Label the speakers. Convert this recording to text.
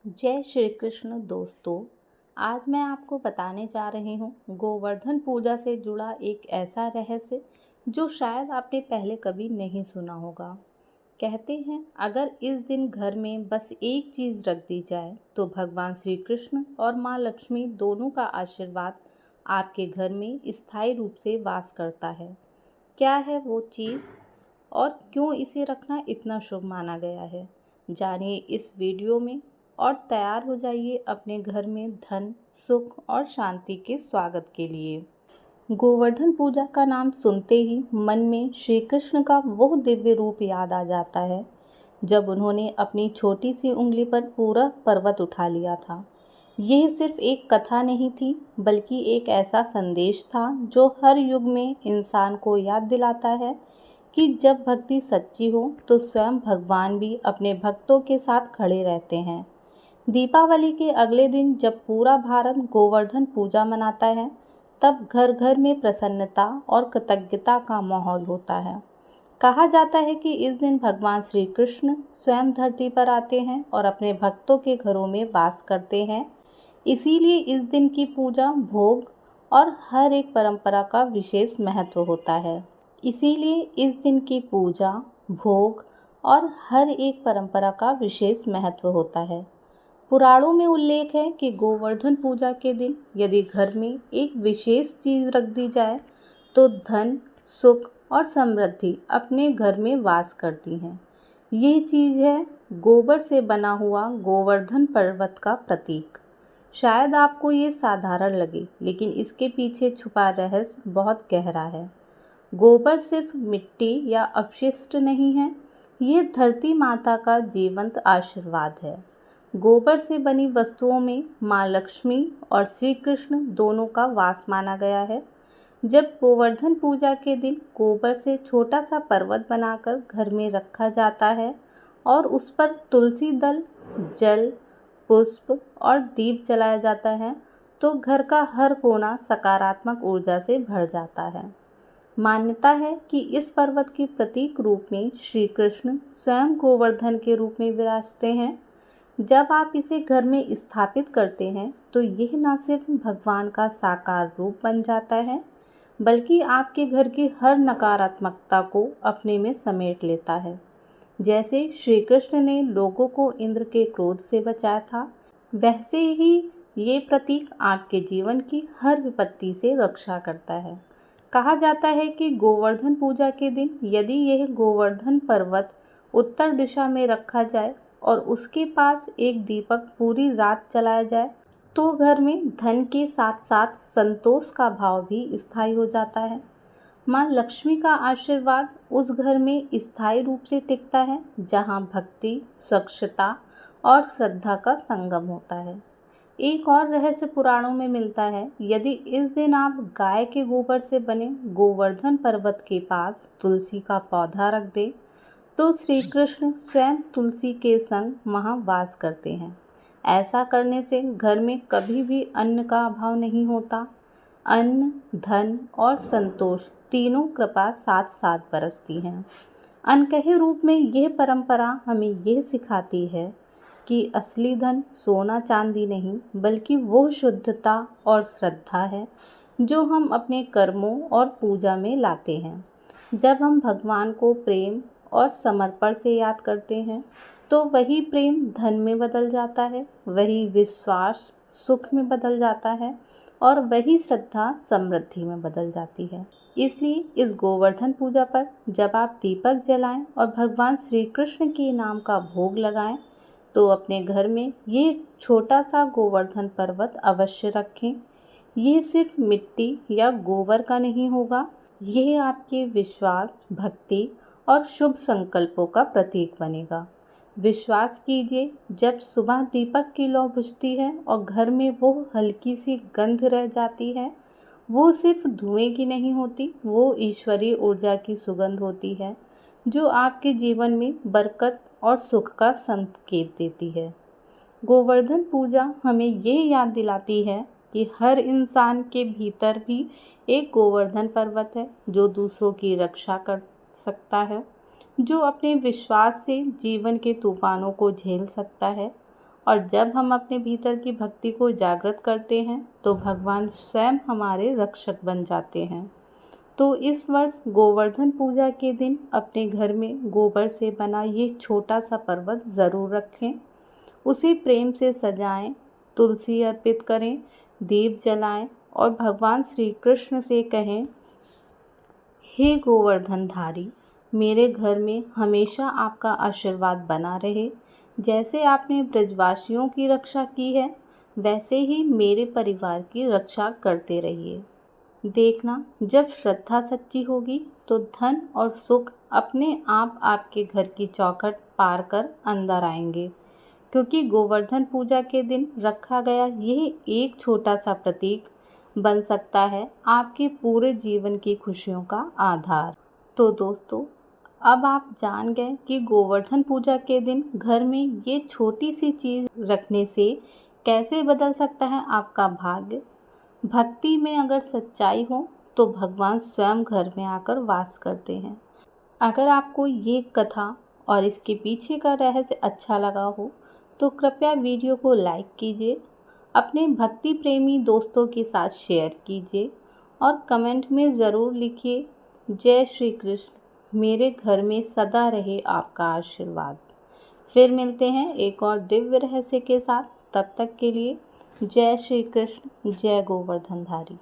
Speaker 1: जय श्री कृष्ण दोस्तों। आज मैं आपको बताने जा रही हूँ गोवर्धन पूजा से जुड़ा एक ऐसा रहस्य जो शायद आपने पहले कभी नहीं सुना होगा। कहते हैं अगर इस दिन घर में बस एक चीज़ रख दी जाए तो भगवान श्री कृष्ण और माँ लक्ष्मी दोनों का आशीर्वाद आपके घर में स्थायी रूप से वास करता है। क्या है वो चीज़ और क्यों इसे रखना इतना शुभ माना गया है, जानिए इस वीडियो में और तैयार हो जाइए अपने घर में धन, सुख और शांति के स्वागत के लिए। गोवर्धन पूजा का नाम सुनते ही मन में श्री कृष्ण का वो दिव्य रूप याद आ जाता है जब उन्होंने अपनी छोटी सी उंगली पर पूरा पर्वत उठा लिया था। यह सिर्फ एक कथा नहीं थी बल्कि एक ऐसा संदेश था जो हर युग में इंसान को याद दिलाता है कि जब भक्ति सच्ची हो तो स्वयं भगवान भी अपने भक्तों के साथ खड़े रहते हैं। दीपावली के अगले दिन जब पूरा भारत गोवर्धन पूजा मनाता है तब घर घर में प्रसन्नता और कृतज्ञता का माहौल होता है। कहा जाता है कि इस दिन भगवान श्री कृष्ण स्वयं धरती पर आते हैं और अपने भक्तों के घरों में वास करते हैं। इसीलिए इस दिन की पूजा, भोग और हर एक परंपरा का विशेष महत्व होता है। इसीलिए इस दिन की पूजा, भोग और हर एक परंपरा का विशेष महत्व होता है। पुराणों में उल्लेख है कि गोवर्धन पूजा के दिन यदि घर में एक विशेष चीज़ रख दी जाए तो धन, सुख और समृद्धि अपने घर में वास करती हैं। यह चीज़ है गोबर से बना हुआ गोवर्धन पर्वत का प्रतीक। शायद आपको ये साधारण लगे लेकिन इसके पीछे छुपा रहस्य बहुत गहरा है। गोबर सिर्फ मिट्टी या अपशिष्ट नहीं है, यह धरती माता का जीवंत आशीर्वाद है। गोबर से बनी वस्तुओं में माँ लक्ष्मी और श्री कृष्ण दोनों का वास माना गया है। जब गोवर्धन पूजा के दिन गोबर से छोटा सा पर्वत बनाकर घर में रखा जाता है और उस पर तुलसी दल, जल, पुष्प और दीप जलाया जाता है तो घर का हर कोना सकारात्मक ऊर्जा से भर जाता है। मान्यता है कि इस पर्वत के प्रतीक रूप में श्री कृष्ण स्वयं गोवर्धन के रूप में विराजते हैं। जब आप इसे घर में स्थापित करते हैं तो यह न सिर्फ भगवान का साकार रूप बन जाता है बल्कि आपके घर की हर नकारात्मकता को अपने में समेट लेता है। जैसे श्री कृष्ण ने लोगों को इंद्र के क्रोध से बचाया था, वैसे ही ये प्रतीक आपके जीवन की हर विपत्ति से रक्षा करता है। कहा जाता है कि गोवर्धन पूजा के दिन यदि यह गोवर्धन पर्वत उत्तर दिशा में रखा जाए और उसके पास एक दीपक पूरी रात जलाया जाए तो घर में धन के साथ साथ संतोष का भाव भी स्थायी हो जाता है। माँ लक्ष्मी का आशीर्वाद उस घर में स्थायी रूप से टिकता है जहाँ भक्ति, स्वच्छता और श्रद्धा का संगम होता है। एक और रहस्य पुराणों में मिलता है, यदि इस दिन आप गाय के गोबर से बने गोवर्धन पर्वत के पास तुलसी का पौधा रख दें तो श्री कृष्ण स्वयं तुलसी के संग वहाँ वास करते हैं। ऐसा करने से घर में कभी भी अन्न का अभाव नहीं होता। अन्न, धन और संतोष तीनों कृपा साथ साथ बरसती हैं। अनकहे रूप में यह परंपरा हमें यह सिखाती है कि असली धन सोना चांदी नहीं बल्कि वो शुद्धता और श्रद्धा है जो हम अपने कर्मों और पूजा में लाते हैं। जब हम भगवान को प्रेम और समर्पण से याद करते हैं तो वही प्रेम धन में बदल जाता है, वही विश्वास सुख में बदल जाता है और वही श्रद्धा समृद्धि में बदल जाती है। इसलिए इस गोवर्धन पूजा पर जब आप दीपक जलाएं और भगवान श्री कृष्ण के नाम का भोग लगाएं तो अपने घर में ये छोटा सा गोवर्धन पर्वत अवश्य रखें। ये सिर्फ मिट्टी या गोबर का नहीं होगा, यह आपके विश्वास, भक्ति और शुभ संकल्पों का प्रतीक बनेगा। विश्वास कीजिए, जब सुबह दीपक की लौ बुझती है और घर में वो हल्की सी गंध रह जाती है, वो सिर्फ धुएं की नहीं होती, वो ईश्वरीय ऊर्जा की सुगंध होती है जो आपके जीवन में बरकत और सुख का संकेत देती है। गोवर्धन पूजा हमें ये याद दिलाती है कि हर इंसान के भीतर भी एक गोवर्धन पर्वत है जो दूसरों की रक्षा कर सकता है, जो अपने विश्वास से जीवन के तूफानों को झेल सकता है और जब हम अपने भीतर की भक्ति को जागृत करते हैं तो भगवान स्वयं हमारे रक्षक बन जाते हैं। तो इस वर्ष गोवर्धन पूजा के दिन अपने घर में गोबर से बना ये छोटा सा पर्वत ज़रूर रखें। उसे प्रेम से सजाएं, तुलसी अर्पित करें, दीप जलाएं और भगवान श्री कृष्ण से कहें, हे गोवर्धनधारी, मेरे घर में हमेशा आपका आशीर्वाद बना रहे। जैसे आपने ब्रजवासियों की रक्षा की है, वैसे ही मेरे परिवार की रक्षा करते रहिए। देखना, जब श्रद्धा सच्ची होगी तो धन और सुख अपने आप आपके घर की चौखट पार कर अंदर आएंगे, क्योंकि गोवर्धन पूजा के दिन रखा गया यह एक छोटा सा प्रतीक बन सकता है आपके पूरे जीवन की खुशियों का आधार। तो दोस्तों, अब आप जान गए कि गोवर्धन पूजा के दिन घर में ये छोटी सी चीज़ रखने से कैसे बदल सकता है आपका भाग्य। भक्ति में अगर सच्चाई हो तो भगवान स्वयं घर में आकर वास करते हैं। अगर आपको ये कथा और इसके पीछे का रहस्य अच्छा लगा हो तो कृपया वीडियो को लाइक कीजिए, अपने भक्ति प्रेमी दोस्तों के साथ शेयर कीजिए और कमेंट में ज़रूर लिखिए, जय श्री कृष्ण, मेरे घर में सदा रहे आपका आशीर्वाद। फिर मिलते हैं एक और दिव्य रहस्य के साथ। तब तक के लिए जय श्री कृष्ण, जय गोवर्धनधारी।